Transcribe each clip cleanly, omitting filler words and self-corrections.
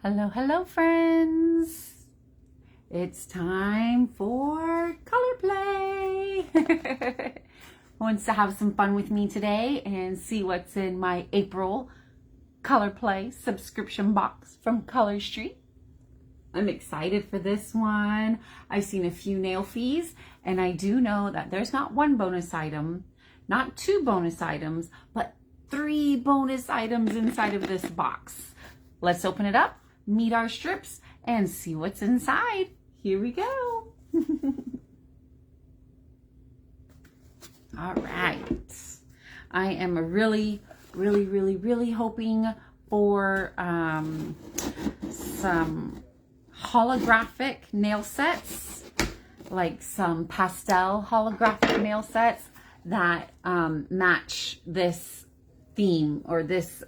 Hello, hello, friends. It's time for color play. Who wants to have some fun with me today and see what's in my April color play subscription box from Color Street? I'm excited for this one. I've seen a few Nailfies, and I do know that there's not one bonus item, not two bonus items, but 3 bonus items inside of this box. Let's open it up, meet our strips, and see what's inside. Here we go. All right. I am really hoping for some holographic nail sets, like some pastel holographic nail sets that match this theme or this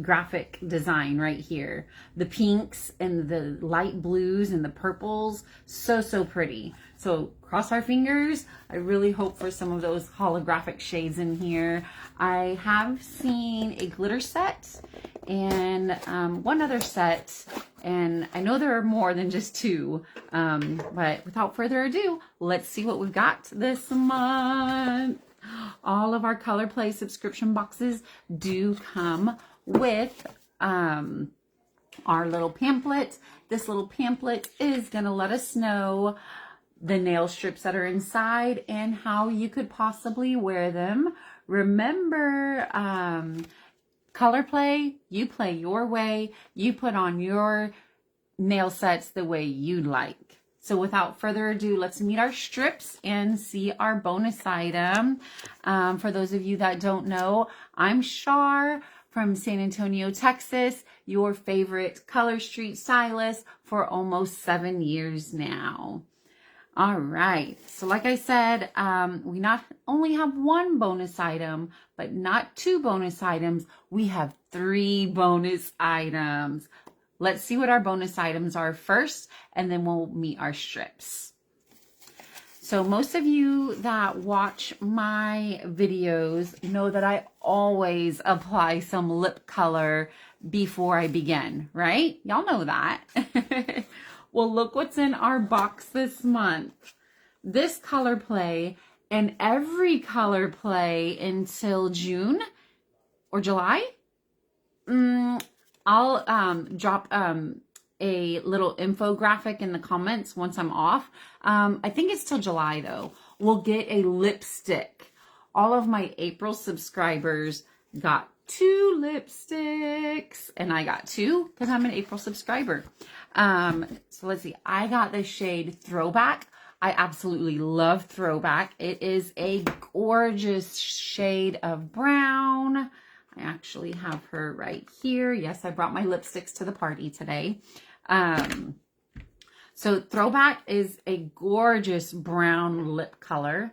graphic design right here. The pinks and the light blues and the purples, so pretty. So cross our fingers. I really hope for some of those holographic shades in here. I have seen a glitter set and one other set, and I know there are more than just 2, but without further ado, let's see what we've got this month. All of our Color Play subscription boxes do come with our little pamphlet. This little pamphlet is going to let us know the nail strips that are inside and how you could possibly wear them. Remember, Color Play, you play your way. You put on your nail sets the way you like. So without further ado, let's meet our strips and see our bonus item. For those of you that don't know, I'm Shar from San Antonio, Texas, your favorite Color Street stylist for almost 7 years now. All right, so like I said, we not only have 1 bonus item, but not 2 bonus items. We have 3 bonus items. Let's see what our bonus items are first, and then we'll meet our strips. So most of you that watch my videos know that I always apply some lip color before I begin, right? Y'all know that. Well, look what's in our box this month. This Color Play and every Color Play until June or July. I'll drop a little infographic in the comments once I'm off. I think it's till July though. We'll get a lipstick. All of my April subscribers got 2 lipsticks, and I got 2 because I'm an April subscriber. So let's see. I got the shade Throwback. I absolutely love Throwback. It is a gorgeous shade of brown. I actually have her right here. Yes, I brought my lipsticks to the party today. So Throwback is a gorgeous brown lip color.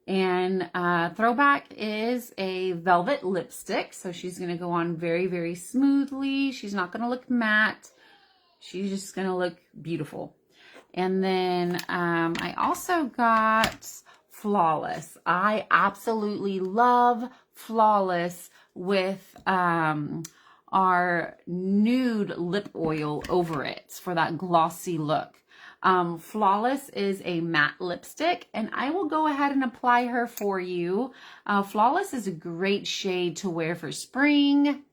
And Throwback is a velvet lipstick. So she's going to go on very smoothly. She's not going to look matte. She's just going to look beautiful. And then I also got Flawless. I absolutely love Flawless with our nude lip oil over it for that glossy look. Flawless is a matte lipstick, and I will go ahead and apply her for you. Flawless is a great shade to wear for spring.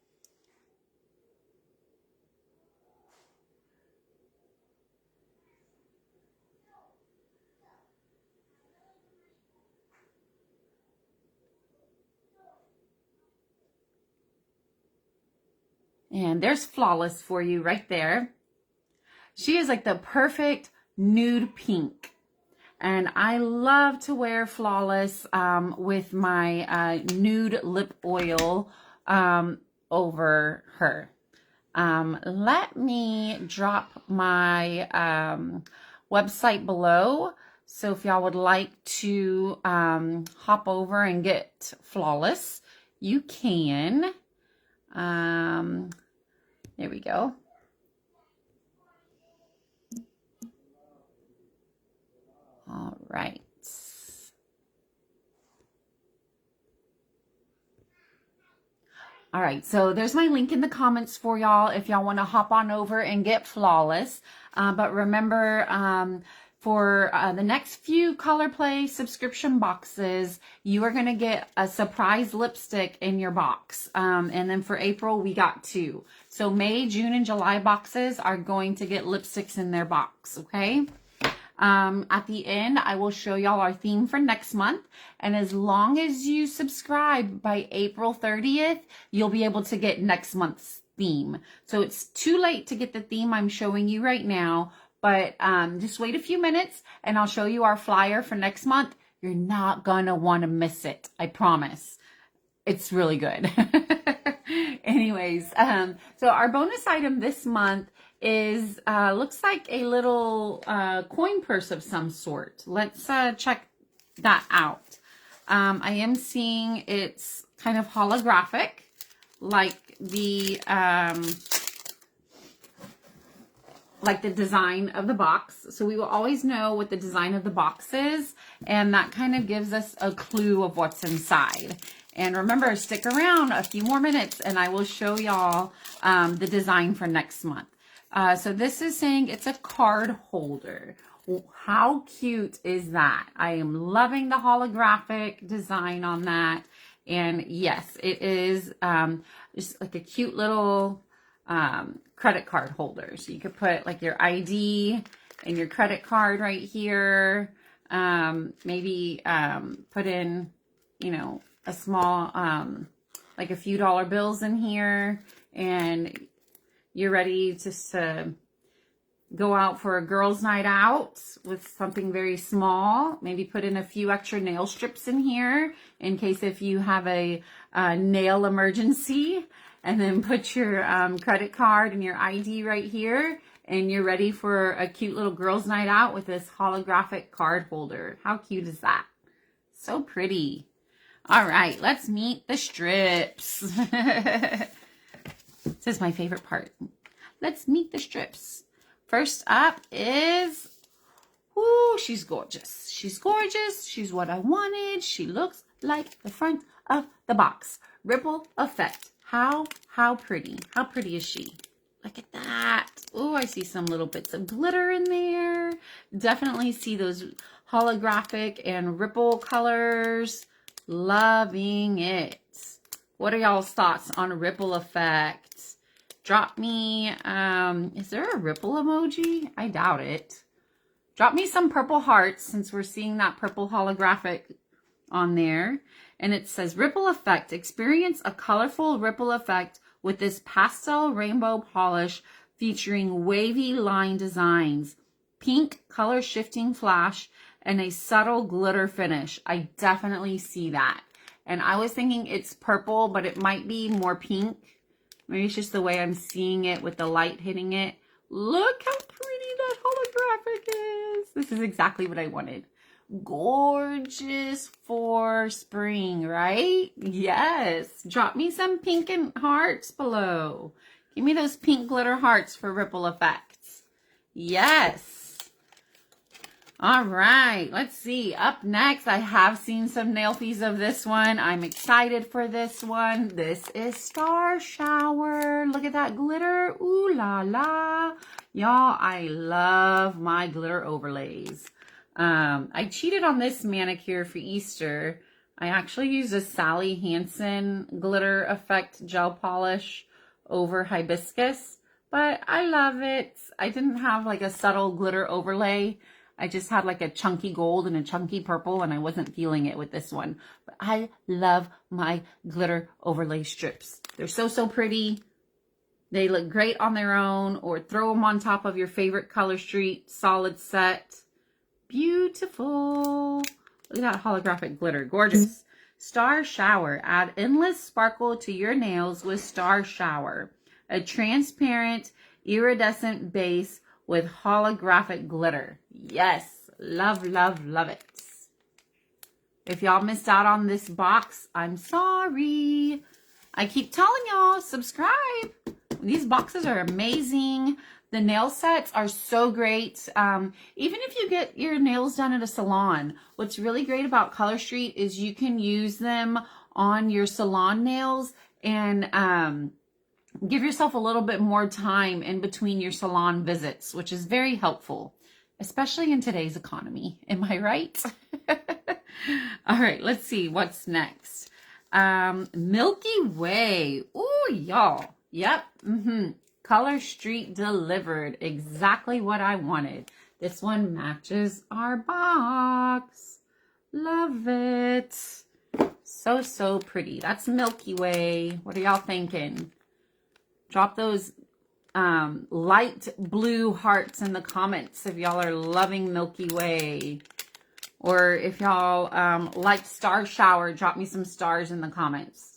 And there's Flawless for you right there. She is like the perfect nude pink. And I love to wear Flawless with my nude lip oil over her. Let me drop my website below. So if y'all would like to hop over and get Flawless, you can. There we go. All right. All right, so there's my link in the comments for y'all if y'all want to hop on over and get Flawless. But remember, for the next few Color Play subscription boxes, you are going to get a surprise lipstick in your box. And then for April, we got 2. So May, June, and July boxes are going to get lipsticks in their box, okay? At the end, I will show y'all our theme for next month. And as long as you subscribe by April 30th, you'll be able to get next month's theme. So it's too late to get the theme I'm showing you right now, but just wait a few minutes and I'll show you our flyer for next month. You're not gonna want to miss it. I promise. It's really good. Anyways, so our bonus item this month is looks like a little coin purse of some sort. Let's check that out. I am seeing it's kind of holographic, like the design of the box. So we will always know what the design of the box is, and that kind of gives us a clue of what's inside. And remember, stick around a few more minutes and I will show y'all the design for next month. So this is saying it's a card holder. How cute is that? I am loving the holographic design on that. And yes, it is just like a cute little credit card holder. So you could put like your ID and your credit card right here. Maybe put in, you know, a small, like a few dollar bills in here, and you're ready just to go out for a girls' night out with something very small. Maybe put in a few extra nail strips in here in case if you have a nail emergency, and then put your credit card and your ID right here, and you're ready for a cute little girls' night out with this holographic card holder. How cute is that? So pretty. All right, let's meet the strips. This is my favorite part. Let's meet the strips. First up is, ooh, she's gorgeous. She's gorgeous. She's what I wanted. She looks like the front of the box. Ripple effect. How pretty. How pretty is she? Look at that. Oh, I see some little bits of glitter in there. Definitely see those holographic and ripple colors. Loving it. What are y'all's thoughts on ripple effect? Drop me, is there a ripple emoji? I doubt it. Drop me some purple hearts since we're seeing that purple holographic on there. And it says ripple effect. Experience a colorful ripple effect with this pastel rainbow polish featuring wavy line designs, pink color shifting flash, and a subtle glitter finish. I definitely see that. And I was thinking it's purple, but it might be more pink. Maybe it's just the way I'm seeing it with the light hitting it. Look how pretty that holographic is. This is exactly what I wanted. Gorgeous for spring, right? Yes. Drop me some pink and hearts below. Give me those pink glitter hearts for ripple effects. Yes. All right, let's see. Up next, I have seen some Nailfies of this one. I'm excited for this one. This is Star Shower. Look at that glitter. Ooh la la. Y'all, I love my glitter overlays. I cheated on this manicure for Easter. I actually used a Sally Hansen glitter effect gel polish over hibiscus, but I love it. I didn't have like a subtle glitter overlay. I just had like a chunky gold and a chunky purple, and I wasn't feeling it with this one. But I love my glitter overlay strips. They're so pretty. They look great on their own, or throw them on top of your favorite Color Street solid set. Beautiful. Look at that holographic glitter. Gorgeous. Star Shower. Add endless sparkle to your nails with Star Shower. A transparent, iridescent base with holographic glitter. Yes, love, love, love it. If y'all missed out on this box, I'm sorry. I keep telling y'all, subscribe. These boxes are amazing. The nail sets are so great. Even if you get your nails done at a salon, what's really great about Color Street is you can use them on your salon nails and give yourself a little bit more time in between your salon visits, which is very helpful, especially in today's economy. Am I right? All right, let's see what's next. Milky Way. Ooh, y'all. Yep. Color Street delivered. Exactly what I wanted. This one matches our box. Love it. So, so pretty. That's Milky Way. What are y'all thinking? Drop those light blue hearts in the comments if y'all are loving Milky Way. Or if y'all like Star Shower, drop me some stars in the comments.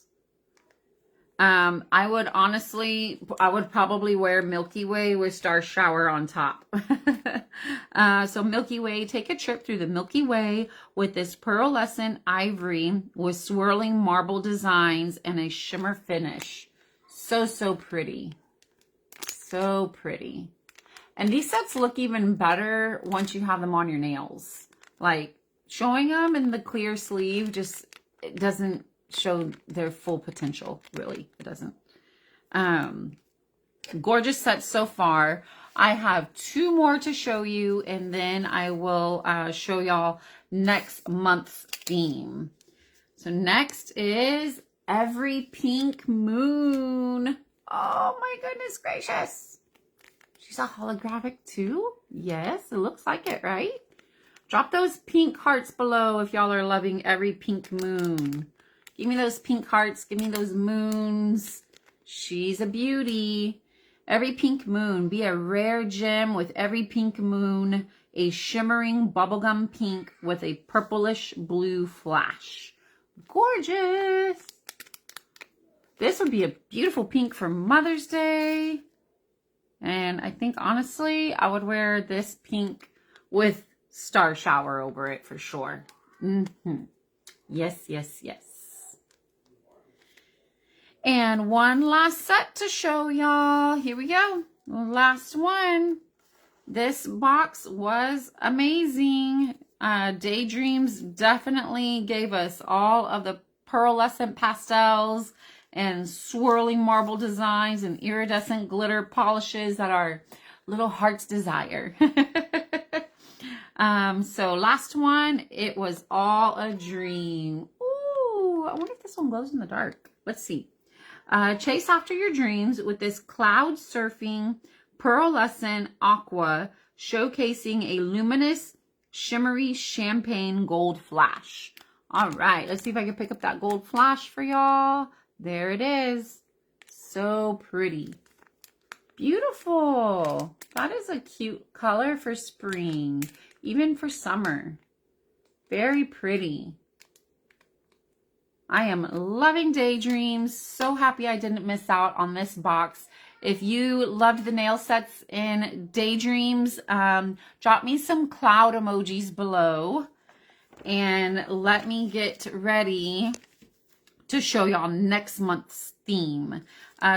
I would probably wear Milky Way with Star Shower on top. So Milky Way, take a trip through the Milky Way with this pearlescent ivory with swirling marble designs and a shimmer finish. So, so pretty. So pretty. And these sets look even better once you have them on your nails. Like, showing them in the clear sleeve just, it doesn't show their full potential, really. It doesn't. Gorgeous sets so far. I have 2 more to show you, and then I will show y'all next month's theme. So next is Every Pink Moon. Oh my goodness gracious. She's a holographic too? Yes, it looks like it, right? Drop those pink hearts below if y'all are loving Every Pink Moon. Give me those pink hearts. Give me those moons. She's a beauty. Every Pink Moon. Be a rare gem with Every Pink Moon. A shimmering bubblegum pink with a purplish blue flash. Gorgeous. This would be a beautiful pink for Mother's Day. And I think, honestly, I would wear this pink with Star Shower over it for sure. Yes, yes, yes. And one last set to show y'all. Here we go. Last one. This box was amazing. Daydreams definitely gave us all of the pearlescent pastels and swirling marble designs and iridescent glitter polishes that our little hearts desire. So last one, it was all a dream. Ooh, I wonder if this one glows in the dark. Let's see. Chase after your dreams with this cloud surfing pearlescent aqua showcasing a luminous shimmery champagne gold flash. All right, let's see if I can pick up that gold flash for y'all. There it is. So pretty. Beautiful. That is a cute color for spring, even for summer. Very pretty. I am loving Daydreams. So happy I didn't miss out on this box. If you loved the nail sets in Daydreams, drop me some cloud emojis below and let me get ready to show y'all next month's theme.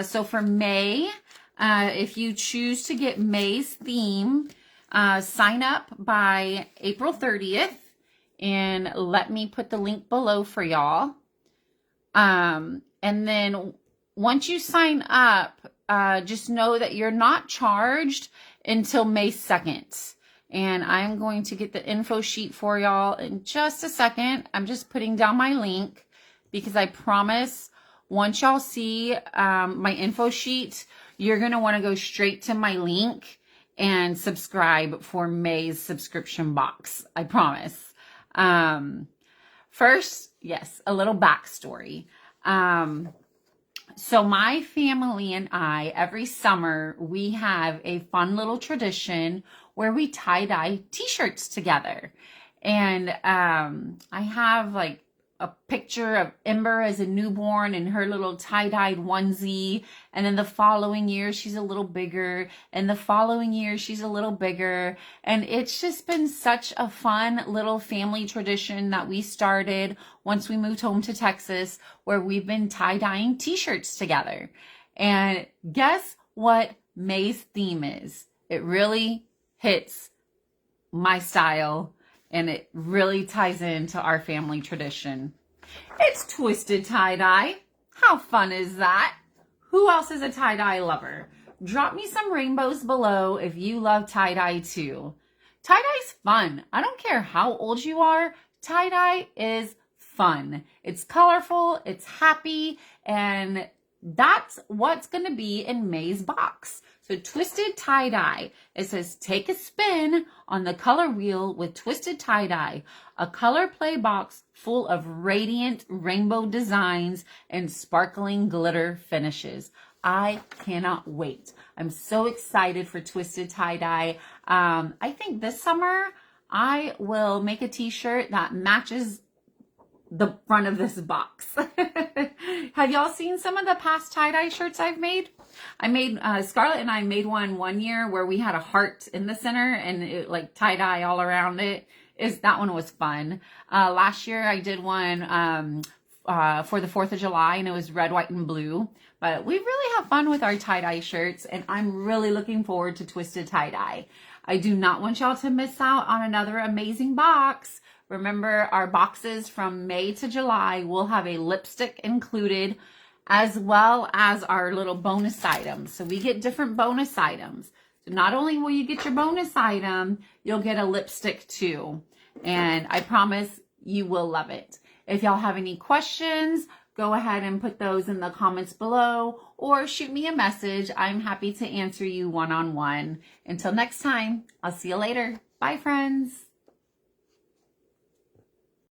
So for May, if you choose to get May's theme, sign up by April 30th and let me put the link below for y'all. And then once you sign up, just know that you're not charged until May 2nd. And I'm going to get the info sheet for y'all in just a second. I'm just putting down my link because I promise once y'all see my info sheet, you're going to want to go straight to my link and subscribe for May's subscription box. I promise. First, yes, a little backstory. So my family and I, every summer, we have a fun little tradition where we tie-dye t-shirts together. And I have like a picture of Ember as a newborn in her little tie-dyed onesie. And then the following year, she's a little bigger. And the following year, she's a little bigger. And it's just been such a fun little family tradition that we started once we moved home to Texas, where we've been tie-dyeing t-shirts together. And guess what May's theme is? It really hits my style. And it really ties into our family tradition. It's twisted tie-dye. How fun is that? Who else is a tie-dye lover? Drop me some rainbows below if you love tie-dye too. Tie-dye's fun. I don't care how old you are. Tie-dye is fun. It's colorful, it's happy, and that's what's going to be in May's box. So twisted tie-dye. It says take a spin on the color wheel with twisted tie-dye, a color play box full of radiant rainbow designs and sparkling glitter finishes. I cannot wait. I'm so excited for twisted tie-dye. I think this summer I will make a t-shirt that matches the front of this box. Have y'all seen some of the past tie-dye shirts I've made? Scarlett and I made one year where we had a heart in the center and it like tie-dye all around it. That one was fun. Last year I did one for the 4th of July and it was red, white, and blue. But we really have fun with our tie-dye shirts and I'm really looking forward to twisted tie-dye. I do not want y'all to miss out on another amazing box. Remember, our boxes from May to July will have a lipstick included as well as our little bonus items. So we get different bonus items. So not only will you get your bonus item, you'll get a lipstick too. And I promise you will love it. If y'all have any questions, go ahead and put those in the comments below or shoot me a message. I'm happy to answer you one-on-one. Until next time, I'll see you later. Bye, friends.